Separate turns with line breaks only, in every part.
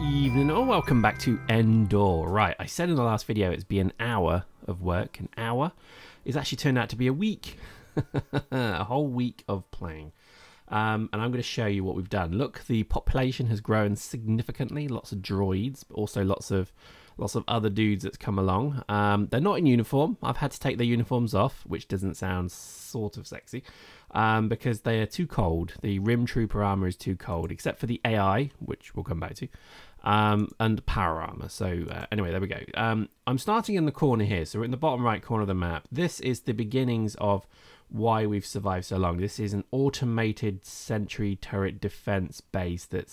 evening, or welcome back to Endor. Right, I said in the last video it'd be an hour of work. An hour is actually turned out to be a week. A whole week of playing. And I'm going to show you what we've done. Look, the population has grown significantly. Lots of droids, but also lots of other dudes that's come along. They're not in uniform. I've had to take their uniforms off, which doesn't sound sort of sexy, because they are too cold. The Rim Trooper armor is too cold, except for the AI, which we'll come back to, and power armor. So anyway, there we go. I'm starting in the corner here. So we're in the bottom right corner of the map. This is the beginnings of why we've survived so long. This is an automated sentry turret defense base that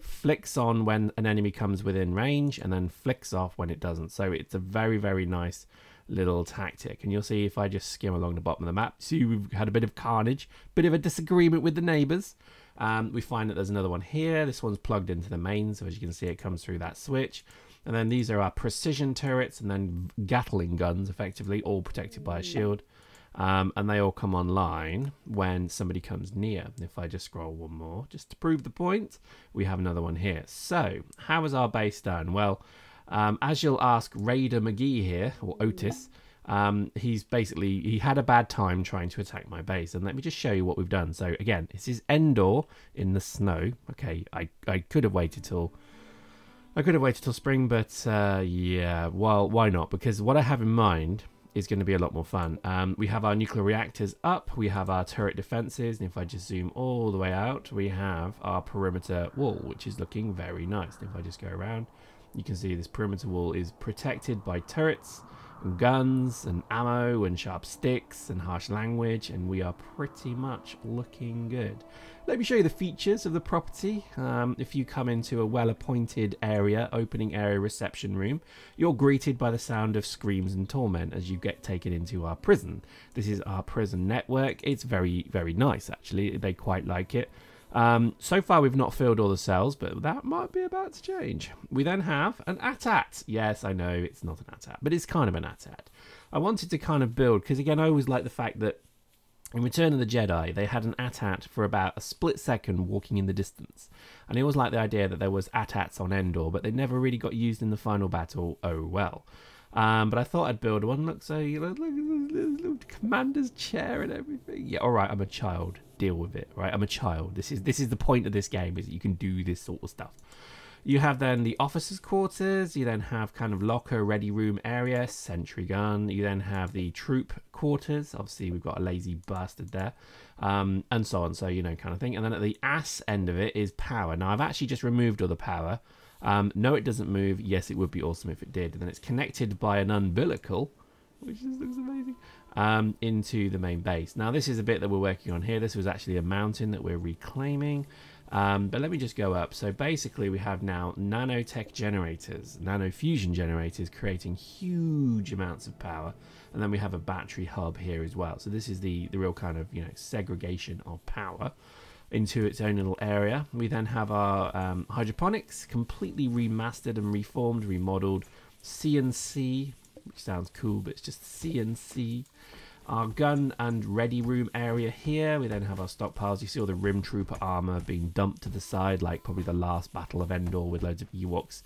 flicks on when an enemy comes within range and then flicks off when it doesn't. So it's a very, very nice little tactic. And you'll see if I just skim along the bottom of the map. See, we've had a bit of carnage, bit of a disagreement with the neighbors. We find that there's another one here. This one's plugged into the main, so as you can see, it comes through that switch. And then these are our precision turrets and then Gatling guns, effectively, all protected by a shield. And they all come online when somebody comes near. If I just scroll one more, just to prove the point, we have another one here. So, how is our base done? Well, as you'll ask Raider McGee here, or Otis, he had a bad time trying to attack my base. And let me just show you what we've done. So, again, this is Endor in the snow. Okay, I could have waited till spring, but yeah, well, why not? Because what I have in mind is going to be a lot more fun. We have our nuclear reactors up, we have our turret defenses, and if I just zoom all the way out, we have our perimeter wall, which is looking very nice. And if I just go around, you can see this perimeter wall is protected by turrets and guns and ammo and sharp sticks and harsh language, and we are pretty much looking good. Let me show you the features of the property. If you come into a well-appointed area, opening area reception room, you're greeted by the sound of screams and torment as you get taken into our prison. This is our prison network. It's very, very nice, actually. They quite like it. So far, we've not filled all the cells, but that might be about to change. We then have an AT-AT. Yes, I know it's not an AT-AT, but it's kind of an AT-AT. I wanted to kind of build, because again, I always like the fact that in Return of the Jedi, they had an AT-AT for about a split second walking in the distance. And I always like the idea that there was AT-ATs on Endor, but they never really got used in the final battle. Oh, well. But I thought I'd build one. Look, so you look at the little commander's chair and everything. Yeah, all right, I'm a child. Deal with it, right? I'm a child. This is the point of this game, is that you can do this sort of stuff. You have then the officers' quarters. You then have kind of locker, ready room area, sentry gun. You then have the troop quarters. Obviously, we've got a lazy bastard there, and so on. So, you know, kind of thing. And then at the ass end of it is power. Now, I've actually just removed all the power. No, it doesn't move. Yes, it would be awesome if it did. And then it's connected by an umbilical, which just looks amazing, into the main base. Now, this is a bit that we're working on here. This was actually a mountain that we're reclaiming. But let me just go up. So basically we have now nanotech generators, nano fusion generators, creating huge amounts of power. And then we have a battery hub here as well. So this is the real kind of, you know, segregation of power into its own little area. We then have our hydroponics, completely remastered and reformed, remodeled. CNC, which sounds cool, but it's just CNC. Our gun and ready room area here. We then have our stockpiles. You see all the Rim Trooper armor being dumped to the side, like probably the last Battle of Endor with loads of Ewoks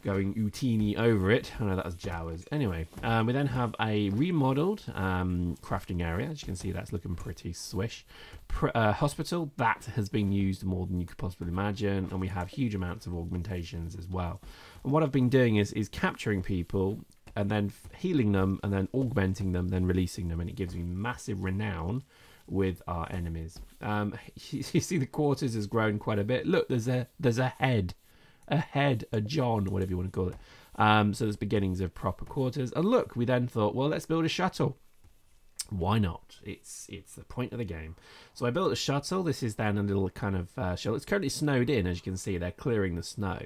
going Utini over it. I know that was Jawas. Anyway, we then have a remodeled crafting area. As you can see, that's looking pretty swish. Hospital, that has been used more than you could possibly imagine. And we have huge amounts of augmentations as well. And what I've been doing is capturing people and then healing them, and then augmenting them, then releasing them, and it gives me massive renown with our enemies. You see the quarters has grown quite a bit. Look, there's a head, a John, whatever you want to call it. So there's beginnings of proper quarters. And look, we then thought, well, let's build a shuttle. Why not? It's the point of the game. So I built a shuttle. This is then a little kind of shuttle. It's currently snowed in, as you can see. They're clearing the snow.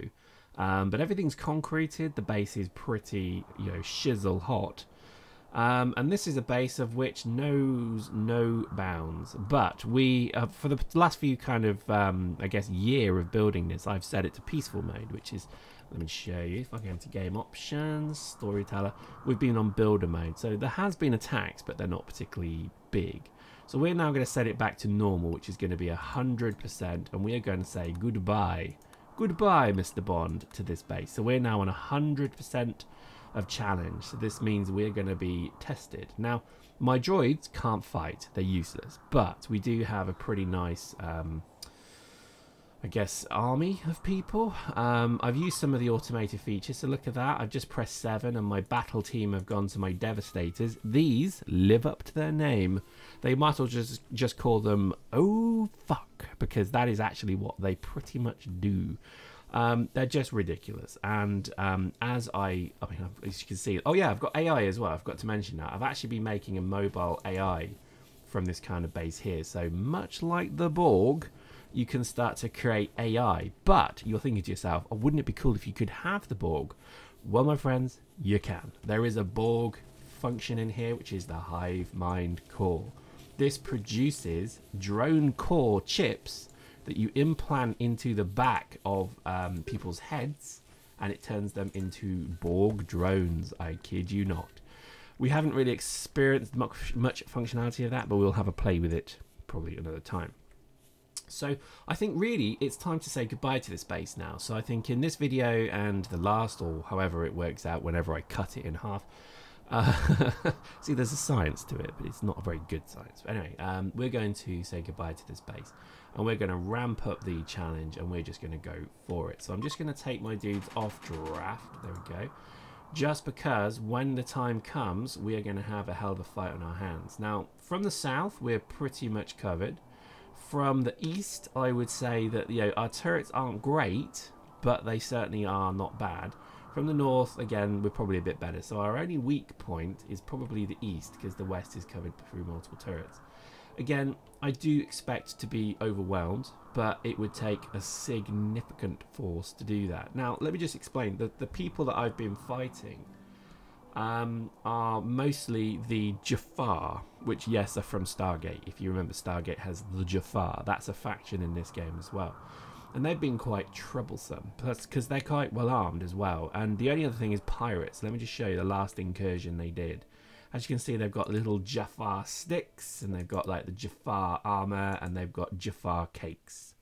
But everything's concreted. The base is pretty, you know, shizzle hot. And this is a base of which knows no bounds. But we, for the last few kind of, I guess, year of building this, I've set it to peaceful mode, which is, let me show you. If I go into game options, storyteller, we've been on builder mode. So there has been attacks, but they're not particularly big. So we're now going to set it back to normal, which is going to be 100%. And we are going to say goodbye goodbye, Mr. Bond, to this base. So we're now on 100% of challenge. So this means we're going to be tested. Now, my droids can't fight. They're useless. But we do have a pretty nice, I guess, army of people. I've used some of the automated features. So look at that. I've just pressed 7 and my battle team have gone to my Devastators. These live up to their name. They might as well just call them, oh, fuck, because that is actually what they pretty much do. They're just ridiculous. And as you can see, oh yeah, I've got AI as well. I've got to mention that. I've actually been making a mobile AI from this kind of base here. So much like the Borg, you can start to create AI. But you're thinking to yourself, oh, wouldn't it be cool if you could have the Borg? Well, my friends, you can. There is a Borg function in here, which is the Hive Mind Core. This produces drone core chips that you implant into the back of people's heads, and it turns them into Borg drones. I kid you not. We haven't really experienced much functionality of that, but we'll have a play with it probably another time. So I think really it's time to say goodbye to this base now. So I think in this video and the last, or however it works out whenever I cut it in half, see, there's a science to it, but it's not a very good science. But anyway, we're going to say goodbye to this base, and we're going to ramp up the challenge, and we're just going to go for it. So I'm just going to take my dudes off draft. There we go. Just because when the time comes, we are going to have a hell of a fight on our hands. Now, from the south, we're pretty much covered. From the east, I would say that, you know, our turrets aren't great, but they certainly are not bad. From the north, again, we're probably a bit better. So our only weak point is probably the east, because the west is covered through multiple turrets. Again, I do expect to be overwhelmed, but it would take a significant force to do that. Now, let me just explain. The people that I've been fighting are mostly the Jafar, which, yes, are from Stargate. If you remember, Stargate has the Jafar. That's a faction in this game as well. And they've been quite troublesome, because they're quite well armed as well. And the only other thing is pirates. Let me just show you the last incursion they did. As you can see, they've got little Jafar sticks, and they've got like the Jafar armor, and they've got Jafar cakes.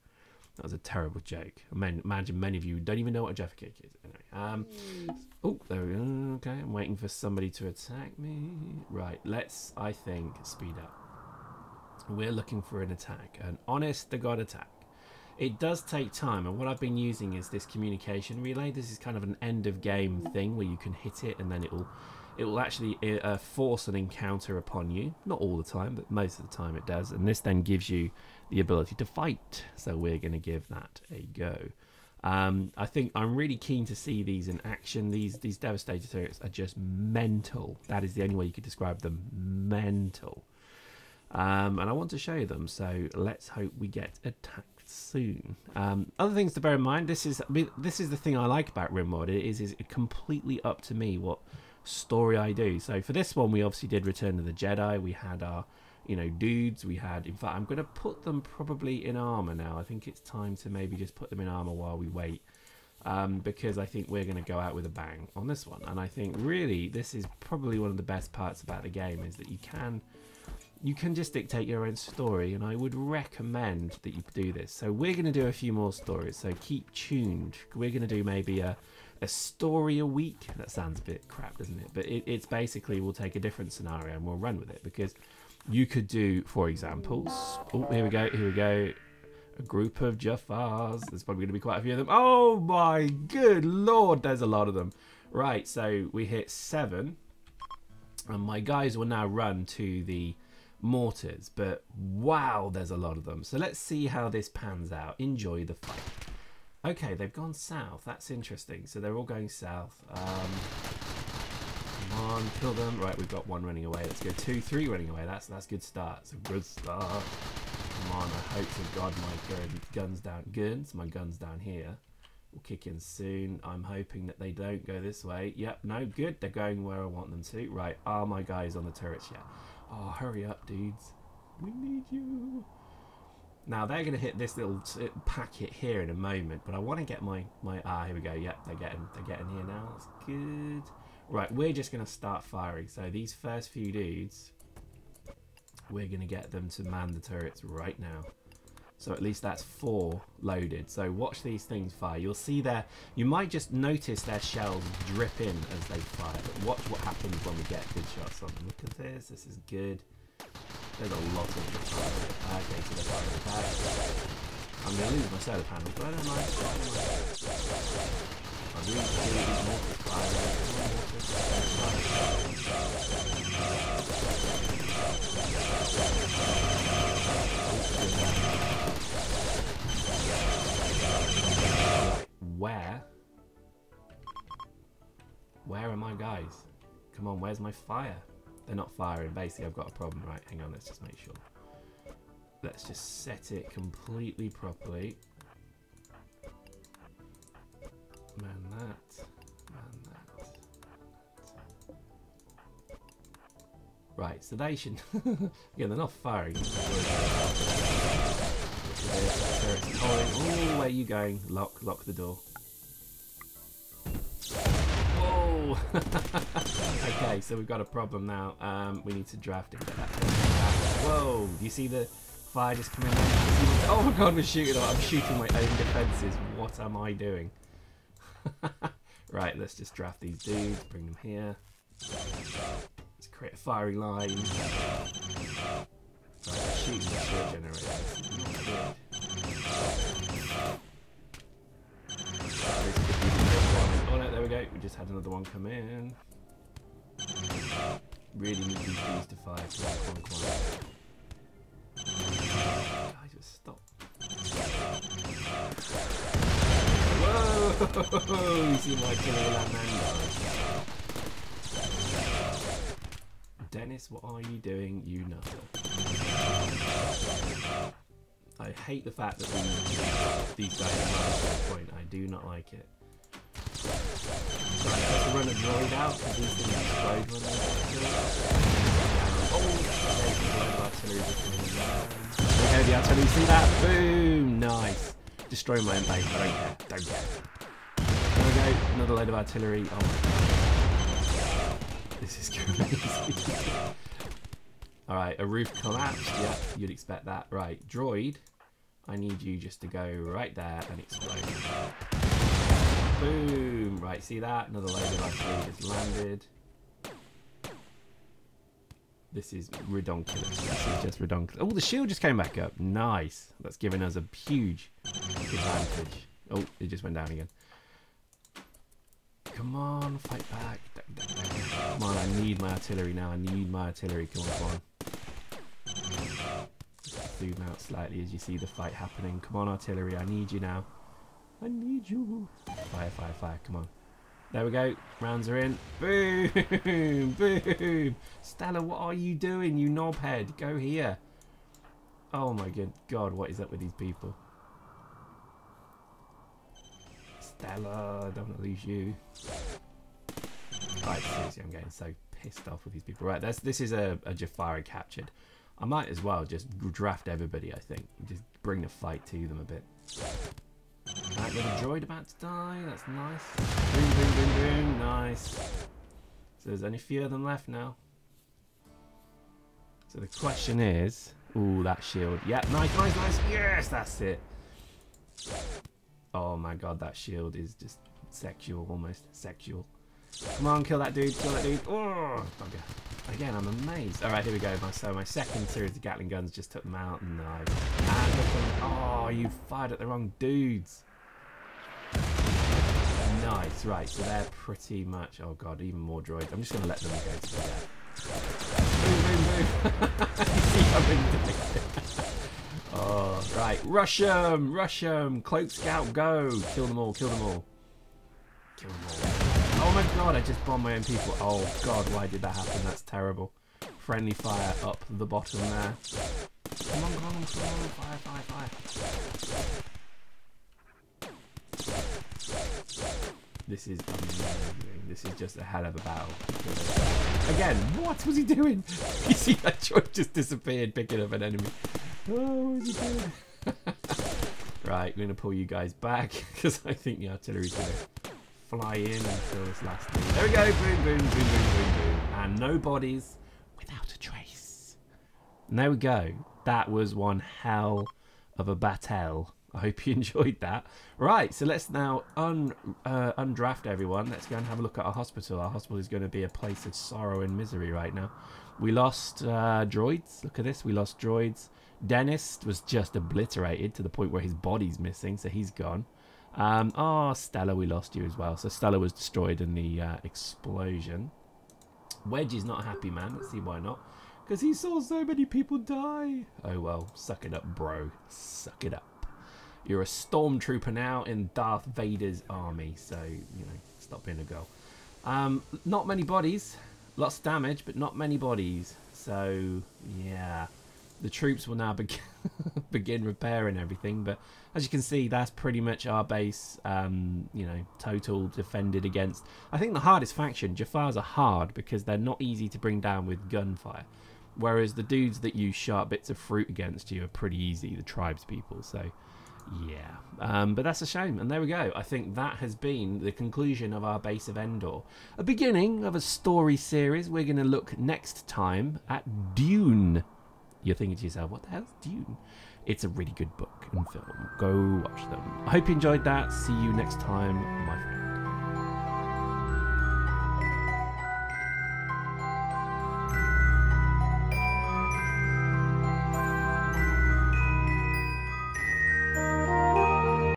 That was a terrible joke. Imagine many of you don't even know what a Jaffa cake is. Anyway, oh, there we go. Okay, I'm waiting for somebody to attack me. Right, let's, I think, speed up. We're looking for an attack, an honest-to-God attack. It does take time, and what I've been using is this communication relay. This is kind of an end-of-game thing where you can hit it, and then it will actually force an encounter upon you. Not all the time, but most of the time it does. And this then gives you the ability to fight. So we're going to give that a go. I think I'm really keen to see these in action. These Devastator turrets are just mental. That is the only way you could describe them. Mental. And I want to show you them. So let's hope we get attacked soon. Other things to bear in mind. This is the thing I like about RimWorld. It is completely up to me what story I do. So for this one, we obviously did Return of the Jedi. We had our, you know, dudes. We had, in fact, I'm going to put them probably in armor now. I think it's time to maybe just put them in armor while we wait, because I think we're going to go out with a bang on this one. And I think really this is probably one of the best parts about the game, is that you can just dictate your own story, and I would recommend that you do this. So we're going to do a few more stories, so keep tuned. We're going to do maybe a story a week. That sounds a bit crap, doesn't it? But it's basically, we'll take a different scenario and we'll run with it, because you could do, for example, oh, here we go, a group of Jafars. There's probably going to be quite a few of them. Oh my good lord, there's a lot of them. Right, so we hit 7, and my guys will now run to the mortars, but wow, there's a lot of them. So let's see how this pans out. Enjoy the fight. Okay, they've gone south. That's interesting. So they're all going south. Come on, kill them. Right, we've got 1 running away. Let's go 2, 3 running away. That's a good start. It's a good start. Come on, I hope to God my guns down here will kick in soon. I'm hoping that they don't go this way. Yep, no, good. They're going where I want them to. Right, are my guys on the turrets yet? Oh, hurry up, dudes. We need you. Now, they're going to hit this little packet here in a moment, but I want to get my here we go. Yep, they're getting here now. That's good. Right, we're just going to start firing. So these first few dudes, we're going to get them to man the turrets right now. So at least that's 4 loaded. So watch these things fire. You'll see there, you might just notice their shells drip in as they fire. But watch what happens when we get good shots on them. Look at this. This is good. There's a lot of them firing. Okay, so they're firing back. I'm going to lose my solar panels, but I don't mind. I really feel these mortars firing. Where are my guys? Come on, where's my fire? They're not firing. Basically, I've got a problem. Right, hang on, let's just make sure. Let's just set it completely properly. Man that. Right, so they should... Again, they're not firing. Oh, where are you going? Lock the door. Whoa! Okay, so we've got a problem now. We need to draft it. Whoa! Do you see the fire just coming in? Oh my god, I'm shooting my own defences. What am I doing? Right, let's just draft these dudes, bring them here. Let's create a fiery line. Right, shooting the shield generator. Oh no, there we go. We just had another one come in. Really need these dudes to fire. Come on. Guys, just stop. Whoa! You see my killer that man? Dennis, what are you doing, you nutter? I hate the fact that these guys are at that point. I do not like it. Right, let's run a droid out because these things explode when they're artillery. There we go, the artillery, see that? Boom! Nice. Destroy my own base. I don't care. There we go, another load of artillery. Oh my god. This is crazy. Alright, a roof collapsed. Yeah, you'd expect that. Right, droid, I need you just to go right there and explode. Boom! Right, see that? Another load of artillery just landed. This is redonkulous. This is just redonkulous. Oh, the shield just came back up. Nice. That's giving us a huge advantage. Oh, it just went down again. Come on, fight back. Come on, I need my artillery now. I need my artillery. Come on. Zoom out slightly as you see the fight happening. Come on, artillery. I need you now. I need you. Fire. Come on. There we go. Rounds are in. Boom! Boom! Stella, what are you doing, you knobhead? Go here. Oh my good god, what is up with these people? Stella, I don't want to lose you. Right, seriously, I'm getting so pissed off with these people. Right, this is a Jafari captured. I might as well just draft everybody, I think. Just bring the fight to them a bit. Right, there's a droid about to die. That's nice. Boom. Nice. So there's only a few of them left now. So the question is... Ooh, that shield. Yeah, nice. Yes, that's it. Oh my god, that shield is just sexual, almost. Sexual. Come on, kill that dude. Oh, bugger. Again, I'm amazed. Alright, here we go. So my second series of Gatling guns just took them out. Nice. And look at, oh, you fired at the wrong dudes. Nice. Right, so they're pretty much... Oh god, even more droids. I'm just going to let them go to the death. Boom. You see how they do it? Oh, right. Rush them. Cloak Scout, go. Kill them all. Oh my god, I just bombed my own people. Oh god, why did that happen? That's terrible. Friendly fire up the bottom there. Come on. Fire. This is amazing. This is just a hell of a battle. Again, what was he doing? You see that droid just disappeared picking up an enemy. Oh, what was he doing? Right, we're going to pull you guys back because I think the artillery's going to fly in and kill this last thing. There we go. Boom. And no bodies without a trace. And there we go. That was one hell of a battle. I hope you enjoyed that. Right, so let's now undraft everyone. Let's go and have a look at our hospital. Our hospital is going to be a place of sorrow and misery right now. We lost droids. Look at this. We lost droids. Dennis was just obliterated to the point where his body's missing, so he's gone. Oh, Stella, we lost you as well. So Stella was destroyed in the explosion. Wedge is not a happy man. Let's see why not. Because he saw so many people die. Oh, well, suck it up, bro. Suck it up. You're a stormtrooper now in Darth Vader's army, so, you know, stop being a girl. Not many bodies. Lots of damage, but not many bodies. So, yeah. The troops will now begin repairing everything, but as you can see, that's pretty much our base, you know, total defended against. I think the hardest faction, Jafars, are hard because they're not easy to bring down with gunfire, whereas the dudes that use sharp bits of fruit against you are pretty easy, the tribes people, so yeah. But that's a shame, and there we go. I think that has been the conclusion of our base of Endor, a beginning of a story series. We're going to look next time at Dune. You're thinking to yourself, what the hell is Dune? It's a really good book and film. Go watch them. I hope you enjoyed that. See you next time, my friends.